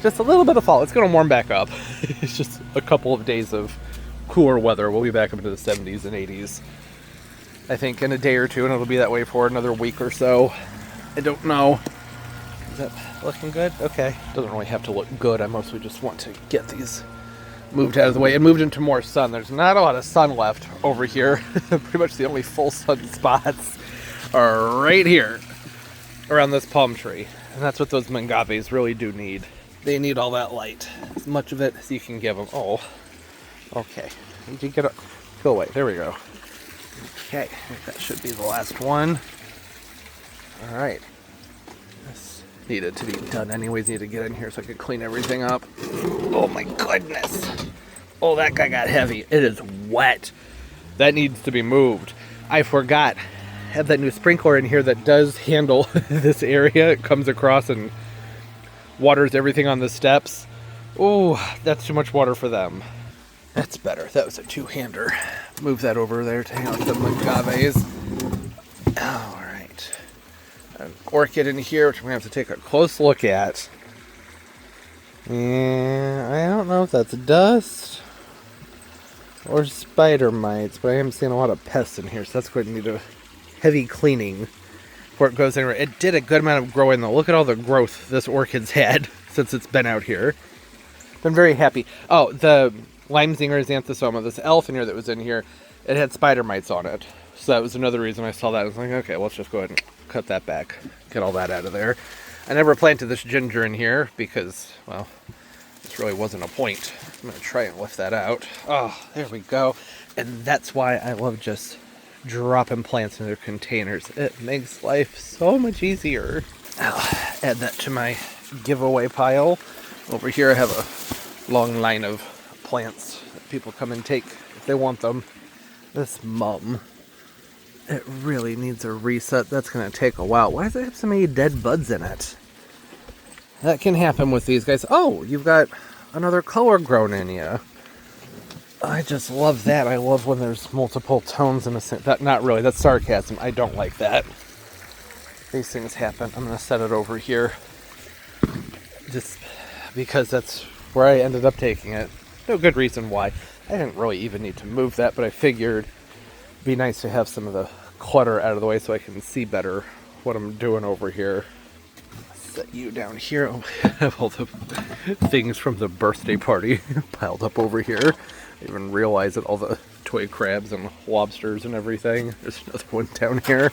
just a little bit of fall. It's going to warm back up. It's just a couple of days of cooler weather. We'll be back up into the 70s and 80s, I think, in a day or two, and it'll be that way for another week or so. I don't know. Is that looking good? Okay. Doesn't really have to look good. I mostly just want to get these moved out of the way and moved into more sun. There's not a lot of sun left over here. Pretty much the only full sun spots are right here around this palm tree. And that's what those mangaves really do need. They need all that light. As much of it as you can give them. Oh, okay. Did you get it? Go away. There we go. Okay, that should be the last one. All right. This needed to be done anyways. Need to get in here so I could clean everything up. Oh my goodness. Oh, that guy got heavy. It is wet. That needs to be moved. I forgot. I have that new sprinkler in here that does handle this area. It comes across and waters everything on the steps. Oh, that's too much water for them. That's better. That was a two-hander. Move that over there to hang out the agaves. All right. An orchid in here, which I'm going to have to take a close look at. Yeah, I don't know if that's dust or spider mites, but I am seeing a lot of pests in here, so that's going to need a heavy cleaning before it goes anywhere. It did a good amount of growing, though. Look at all the growth this orchid's had since it's been out here. Been very happy. Oh, the lime zinger xanthosoma, this elf in here that was in here, it had spider mites on it. So that was another reason I saw that. I was like, okay, let's just go ahead and cut that back. Get all that out of there. I never planted this ginger in here because, well, this really wasn't a point. I'm going to try and lift that out. Oh, there we go. And that's why I love just dropping plants in their containers. It makes life so much easier. I'll add that to my giveaway pile. Over here I have a long line of plants that people come and take if they want them. This mum, it really needs a reset. That's going to take a while. Why does it have so many dead buds in it? That can happen with these guys. Oh, you've got another color grown in you. I just love that. I love when there's multiple tones in a same... Not really. That's sarcasm. I don't like that. These things happen. I'm going to set it over here. Just because that's where I ended up taking it. No good reason why. I didn't really even need to move that, but I figured it'd be nice to have some of the clutter out of the way so I can see better what I'm doing over here. Set you down here. I have all the things from the birthday party piled up over here. I didn't even realize that all the toy crabs and lobsters and everything. There's another one down here.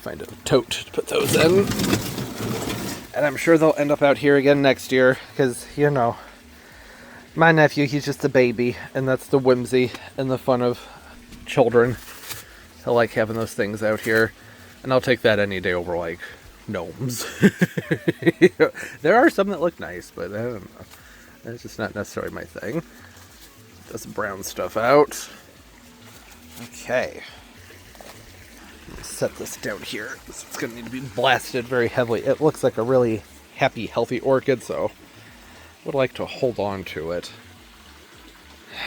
find a tote to put those in. And I'm sure they'll end up out here again next year, because, you know, my nephew, he's just a baby, and that's the whimsy and the fun of children. I like having those things out here, and I'll take that any day over, like, gnomes. There are some that look nice, but I don't know. That's just not necessarily my thing. This brown stuff out. Okay. Set this down here. It's going to need to be blasted very heavily. It looks like a really happy, healthy orchid, so I would like to hold on to it.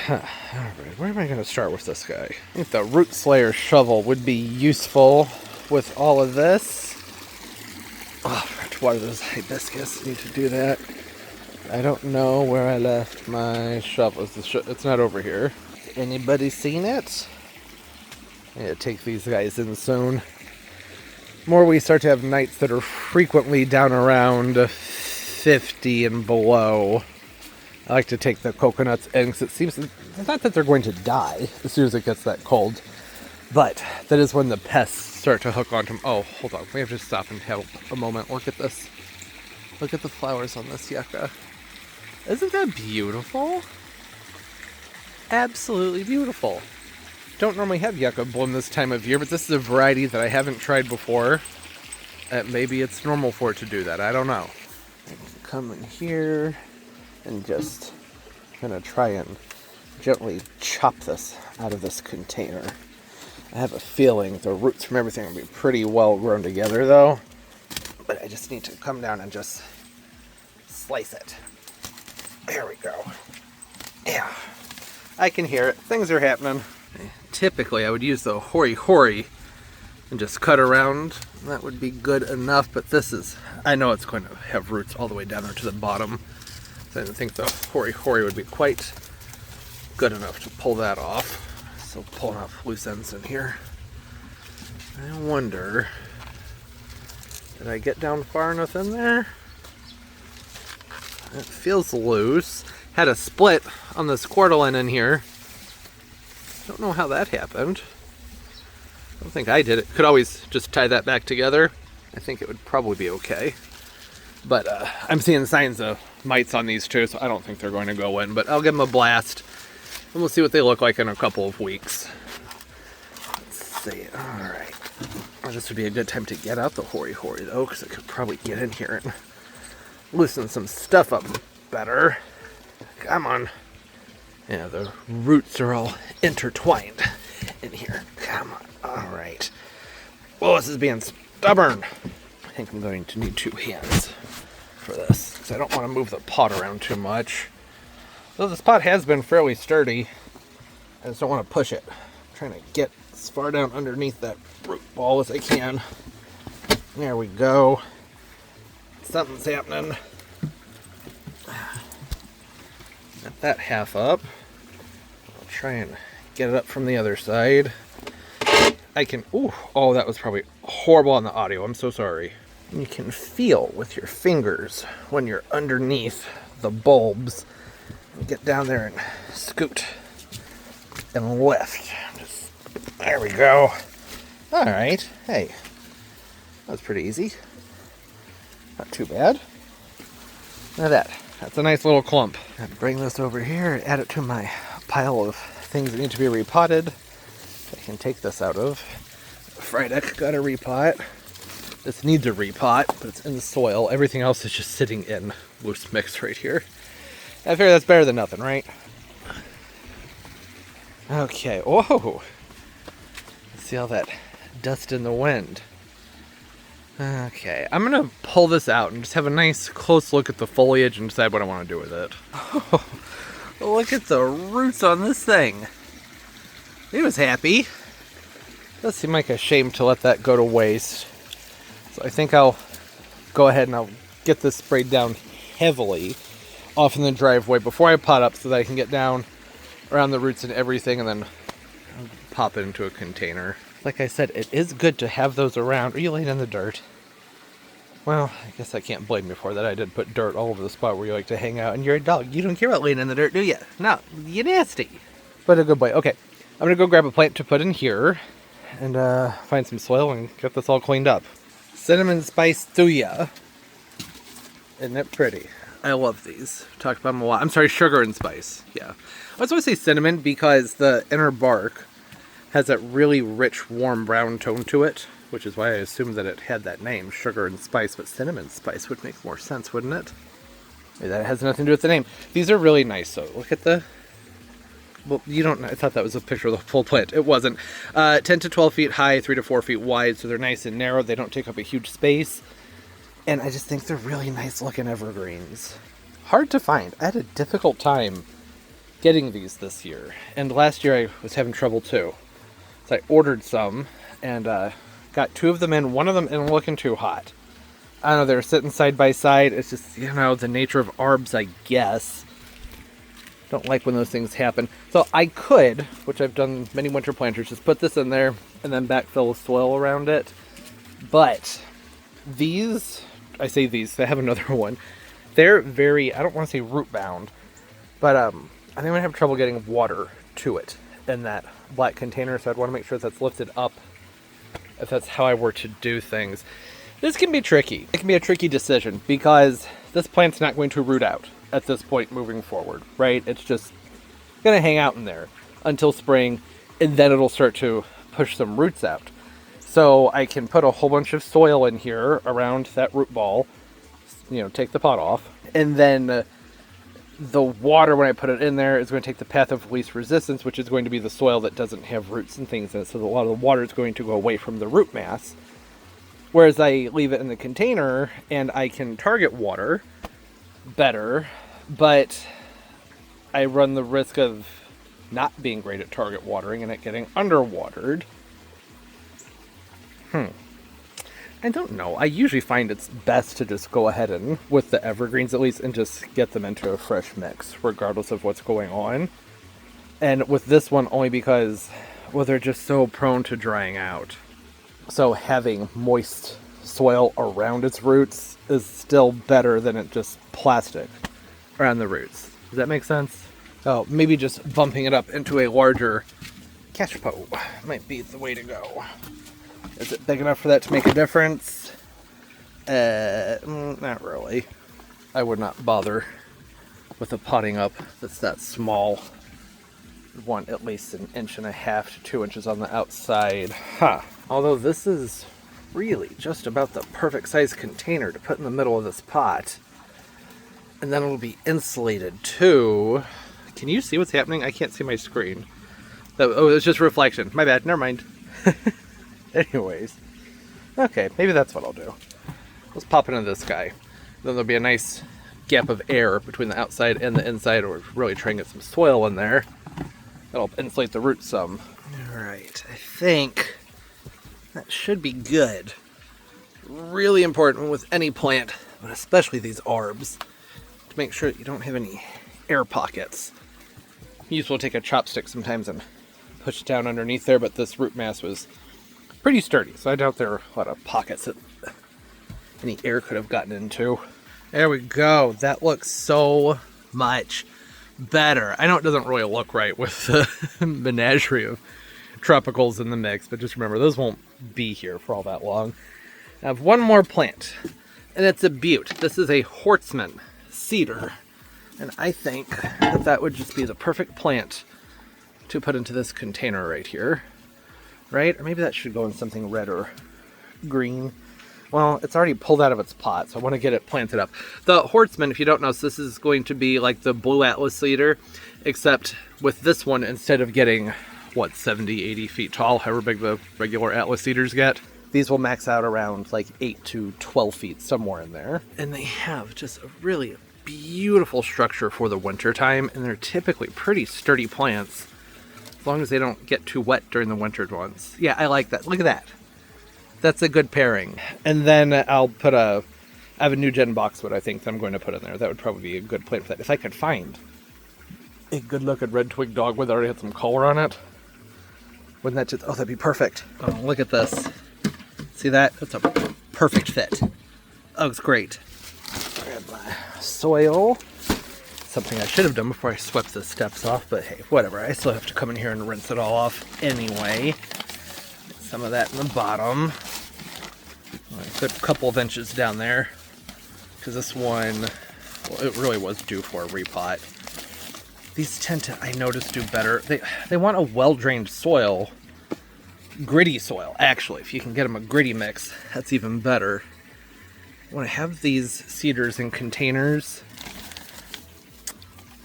Alright, where am I going to start with this guy? I think the Root Slayer shovel would be useful with all of this. Oh, I have to water those hibiscus. Need to do that. I don't know where I left my shovel. It's not over here. Anybody seen it? I need to take these guys in soon. More we start to have nights that are frequently down around 50 and below. I like to take the coconuts in because it seems, it's not that they're going to die as soon as it gets that cold, but that is when the pests start to hook onto them. Oh, hold on. We have to stop and have a moment. Look at this. Look at the flowers on this yucca. Isn't that beautiful? Absolutely beautiful. Don't normally have yucca bloom this time of year, but this is a variety that I haven't tried before. Maybe it's normal for it to do that. I don't know. I can come in here and just gonna try and gently chop this out of this container. I have a feeling the roots from everything will be pretty well grown together though. But I just need to come down and just slice it. There we go. Yeah. I can hear it. Things are happening. Typically I would use the hori and just cut around. That would be good enough, but this is, I know it's going to have roots all the way down there to the bottom. So I didn't think the hori would be quite good enough to pull that off. So pulling off loose ends in here. I wonder, did I get down far enough in there? It feels loose. Had a split on this quarterline in here. Don't know how that happened. I don't think I did it. Could always just tie that back together. I think it would probably be okay. But I'm seeing signs of mites on these too, so I don't think they're going to go in. But I'll give them a blast, and we'll see what they look like in a couple of weeks. Let's see. All right. Well, this would be a good time to get out the hori though, because I could probably get in here and loosen some stuff up better. Come on. Yeah, the roots are all intertwined in here. Come on. All right. Well, this is being stubborn. I think I'm going to need 2 hands for this, because I don't want to move the pot around too much. Though this pot has been fairly sturdy, I just don't want to push it. I'm trying to get as far down underneath that root ball as I can. There we go. Something's happening. Got that half up. I'll try and get it up from the other side. I can, oh, that was probably horrible on the audio. I'm so sorry. You can feel with your fingers when you're underneath the bulbs. Get down there and scoot and lift. There we go. All right. Hey, that was pretty easy. Not too bad. Look at that. That's a nice little clump. I'll bring this over here and add it to my pile of things that need to be repotted. I can take this out of. Frydek got a repot. This needs a repot, but it's in the soil. Everything else is just sitting in loose mix right here. I figure that's better than nothing, right? Okay, whoa. See all that dust in the wind. Okay, I'm gonna pull this out and just have a nice close look at the foliage and decide what I want to do with it. Oh, look at the roots on this thing. He was happy. Does seem like a shame to let that go to waste. So I think I'll go ahead and I'll get this sprayed down heavily off in the driveway before I pot up so that I can get down around the roots and everything and then pop it into a container. Like I said, it is good to have those around. Are you laying in the dirt? Well, I guess I can't blame you for that. I did put dirt all over the spot where you like to hang out. And you're a dog. You don't care about laying in the dirt, do you? No, you're nasty. But a good boy. Okay, I'm going to go grab a plant to put in here. and find some soil and get this all cleaned up. Cinnamon spice thuya. Isn't it pretty? I love these. Talked about them a lot. I'm sorry, sugar and spice. Yeah. I was always say cinnamon because the inner bark has that really rich, warm brown tone to it, which is why I assumed that it had that name, sugar and spice, but cinnamon spice would make more sense, wouldn't it? Maybe that has nothing to do with the name. These are really nice, though. Look at the... Well, you don't know. I thought that was a picture of the full plant. It wasn't. 10 to 12 feet high, 3 to 4 feet wide, so they're nice and narrow. They don't take up a huge space. And I just think they're really nice looking evergreens. Hard to find. I had a difficult time getting these this year. And last year I was having trouble too. So I ordered some and got 2 of them in. One of them isn't looking too hot. I don't know, they're sitting side by side. It's just, you know, the nature of arbs, I guess. Don't like when those things happen. So I could, which I've done many winter planters, just put this in there and then backfill with soil around it. But these, I say these, I have another one. They're very, I don't want to say root bound, but I think I'm going to have trouble getting water to it in that black container, so I'd want to make sure that's lifted up if that's how I were to do things. This can be tricky. It can be a tricky decision because this plant's not going to root out at this point moving forward, right? It's just going to hang out in there until spring, and then it'll start to push some roots out. So I can put a whole bunch of soil in here around that root ball, you know, take the pot off, and then the water, when I put it in there, is going to take the path of least resistance, which is going to be the soil that doesn't have roots and things in it. So a lot of the water is going to go away from the root mass. Whereas I leave it in the container and I can target water better, but I run the risk of not being great at target watering and it getting underwatered. I don't know. I usually find it's best to just go ahead and, with the evergreens at least, and just get them into a fresh mix, regardless of what's going on. And with this one, only because, well, they're just so prone to drying out. So having moist soil around its roots is still better than it just plastic around the roots. Does that make sense? Oh, maybe just bumping it up into a larger cachepot might be the way to go. Is it big enough for that to make a difference? Not really. I would not bother with a potting up that's that small. I'd want at least 1.5 inches to 2 inches on the outside. Although this is really just about the perfect size container to put in the middle of this pot. And then it'll be insulated too. Can you see what's happening? I can't see my screen. Oh, it's just reflection. My bad. Never mind. Anyways, okay, maybe that's what I'll do. Let's pop into this guy. Then there'll be a nice gap of air between the outside and the inside, or really try and get some soil in there. That'll insulate the roots some. Alright, I think that should be good. Really important with any plant, but especially these arbs, to make sure that you don't have any air pockets. Useful to take a chopstick sometimes and push it down underneath there, but this root mass was pretty sturdy, so I doubt there are a lot of pockets that any air could have gotten into. There we go. That looks so much better. I know it doesn't really look right with the menagerie of tropicals in the mix, but just remember, those won't be here for all that long. I have one more plant, and it's a beaut. This is a Hortsman cedar, and I think that that would just be the perfect plant to put into this container right here. Right? Or maybe that should go in something red or green. Well, it's already pulled out of its pot, so I want to get it planted up. The Hortsman, if you don't know, so this is going to be like the blue Atlas cedar, except with this one, instead of getting, what, 70, 80 feet tall, however big the regular Atlas cedars get, these will max out around like 8 to 12 feet, somewhere in there. And they have just a really beautiful structure for the winter time, and they're typically pretty sturdy plants, as long as they don't get too wet during the winter ones. Yeah, I like that. Look at that. That's a good pairing. And then I'll put I have a new gen boxwood, I think, that I'm going to put in there. That would probably be a good plant for that. If I could find a good looking red twig dogwood that already had some color on it, wouldn't that just, oh, that'd be perfect. Oh, look at this. See that? That's a perfect fit. Oh, it's great. Grab my soil. Something I should have done before I swept the steps off, but hey, whatever. I still have to come in here and rinse it all off anyway. some of that in the bottom. I put a couple of inches down there because this one, well, it really was due for a repot. These tend to, I noticed, do better. They want a well-drained soil, gritty soil, actually. If you can get them a gritty mix, that's even better. When I have these cedars in containers,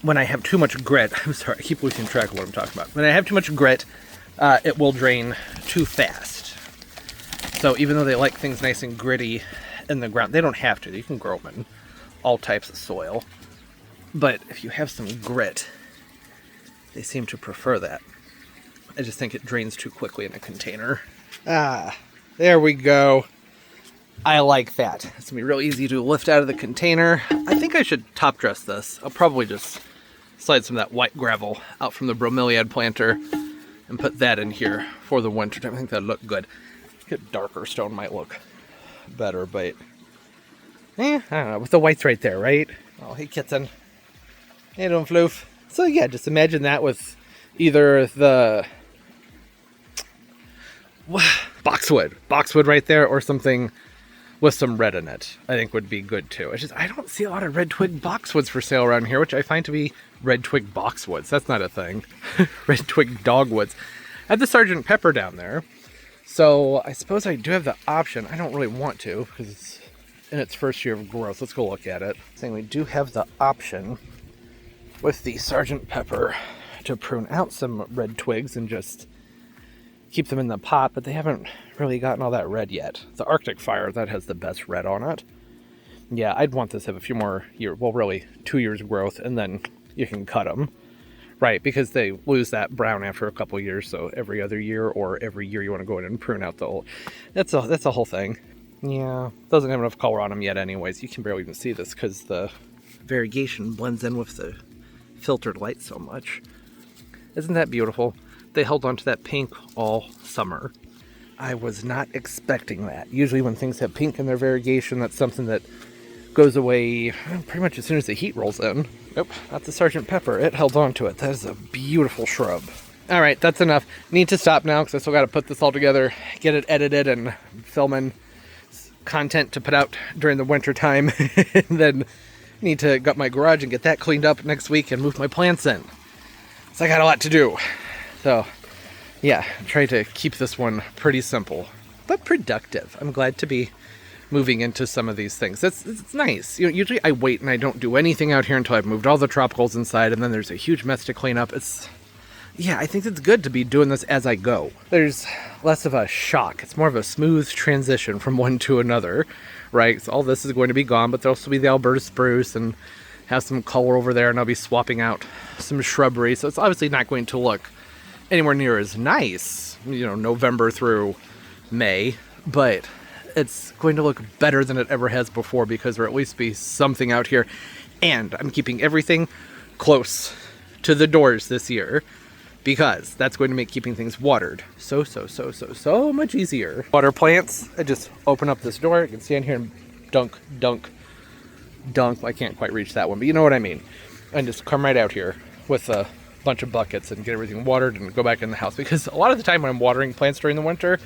when I have too much grit, I'm sorry, I keep losing track of what I'm talking about. When I have too much grit, it will drain too fast. So even though they like things nice and gritty in the ground, they don't have to. You can grow them in all types of soil. But if you have some grit, they seem to prefer that. I just think it drains too quickly in a container. Ah, there we go. I like that. It's going to be real easy to lift out of the container. I think I should top dress this. I'll probably just slide some of that white gravel out from the bromeliad planter and put that in here for the winter time. I think that'd look good. A darker stone might look better, but I don't know. With the whites right there, right? Oh, hey, kitten. Hey, don't floof. So yeah, just imagine that with either the boxwood right there, or something with some red in it. I think would be good too. It's just I don't see a lot of red twig boxwoods for sale around here, which I find to be red twig boxwoods. That's not a thing. Red twig dogwoods. I have the Sergeant Pepper down there, so I suppose I do have the option. I don't really want to because it's in its first year of growth. Let's go look at it. Saying we do have the option with the Sergeant Pepper to prune out some red twigs and just keep them in the pot, but they haven't really gotten all that red yet. The Arctic Fire, that has the best red on it. Yeah, I'd want this to have a few more years, well, really 2 years growth, and then you can cut them. Right, because they lose that brown after a couple years, so every other year or every year you want to go in and prune out the whole... That's a whole thing. Yeah, doesn't have enough color on them yet anyways. You can barely even see this because the variegation blends in with the filtered light so much. Isn't that beautiful? They held on to that pink all summer. I was not expecting that. Usually when things have pink in their variegation, that's something that goes away pretty much as soon as the heat rolls in. Nope, not the Sergeant Pepper. It held on to it. That is a beautiful shrub. All right, that's enough. Need to stop now because I still got to put this all together, get it edited and filming content to put out during the winter time. And then need to gut my garage and get that cleaned up next week and move my plants in. So I got a lot to do. So yeah, try to keep this one pretty simple, but productive. I'm glad to be moving into some of these things. It's nice. You know, usually I wait and I don't do anything out here until I've moved all the tropicals inside, and then there's a huge mess to clean up. Yeah, I think it's good to be doing this as I go. There's less of a shock. It's more of a smooth transition from one to another, right? So all this is going to be gone, but there'll still be the Alberta spruce and have some color over there, and I'll be swapping out some shrubbery. So it's obviously not going to look anywhere near as nice, you know, November through May, but it's going to look better than it ever has before because there'll at least be something out here. And I'm keeping everything close to the doors this year because that's going to make keeping things watered so much easier. Water plants, I just open up this door. You can stand here and dunk. I can't quite reach that one, but you know what I mean. And just come right out here with a bunch of buckets and get everything watered and go back in the house, because a lot of the time when I'm watering plants during the winter,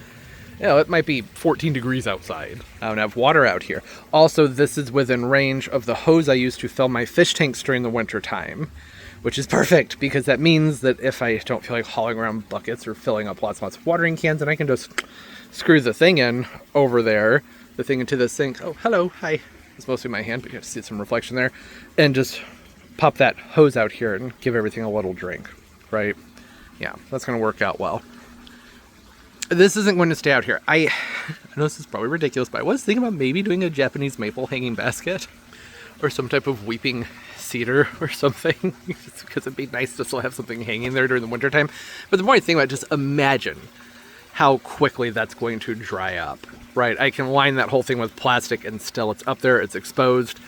you know, it might be 14 degrees outside. I don't have water out here. Also, this is within range of the hose I use to fill my fish tanks during the winter time, which is perfect because that means that if I don't feel like hauling around buckets or filling up lots and lots of watering cans, then I can just screw the thing in over there, the thing into the sink. Oh, hello, hi. It's mostly my hand, but you have to see some reflection there, and just pop that hose out here and give everything a little drink, right? Yeah, that's going to work out well. This isn't going to stay out here. I know this is probably ridiculous, but I was thinking about maybe doing a Japanese maple hanging basket or some type of weeping cedar or something, just because it'd be nice to still have something hanging there during the wintertime. But the more I think about it, just imagine how quickly that's going to dry up, right? I can line that whole thing with plastic and still it's up there, it's exposed.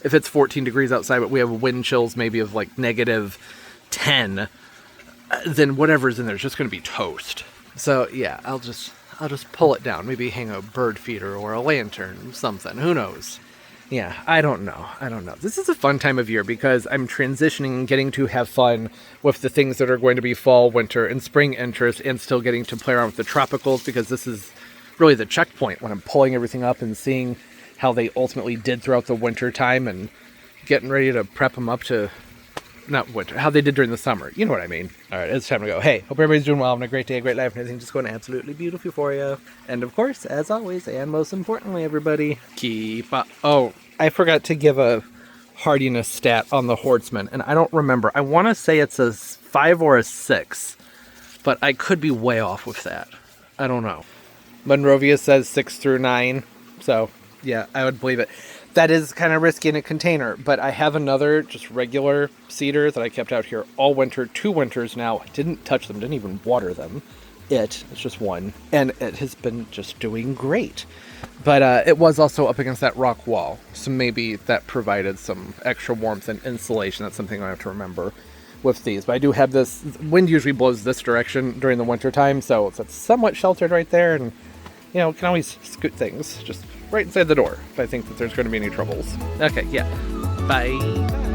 If it's 14 degrees outside, but we have wind chills maybe of like -10, then whatever's in there is just going to be toast. So yeah, I'll just pull it down. Maybe hang a bird feeder or a lantern, something. Who knows? Yeah, I don't know. This is a fun time of year because I'm transitioning and getting to have fun with the things that are going to be fall, winter, and spring interest, and still getting to play around with the tropicals, because this is really the checkpoint when I'm pulling everything up and seeing how they ultimately did throughout the winter time and getting ready to prep them up to, not winter, how they did during the summer. You know what I mean. All right, it's time to go. Hey, hope everybody's doing well, having a great day, a great life, and everything's just going absolutely beautiful for you. And of course, as always, and most importantly, everybody, keep up. Oh, I forgot to give a hardiness stat on the Hortsman, and I don't remember. I want to say it's a 5 or a 6, but I could be way off with that. I don't know. Monrovia says 6 through 9, so yeah, I would believe it. That is kind of risky in a container, but I have another just regular cedar that I kept out here all winter, 2 winters now. I didn't touch them, didn't even water them. It's just one, and it has been just doing great. But it was also up against that rock wall, so maybe that provided some extra warmth and insulation. That's something I have to remember with these. But I do have this, wind usually blows this direction during the winter time, so it's somewhat sheltered right there, and you know, can always scoot things just right inside the door if I think that there's going to be any troubles. Okay, yeah. Bye.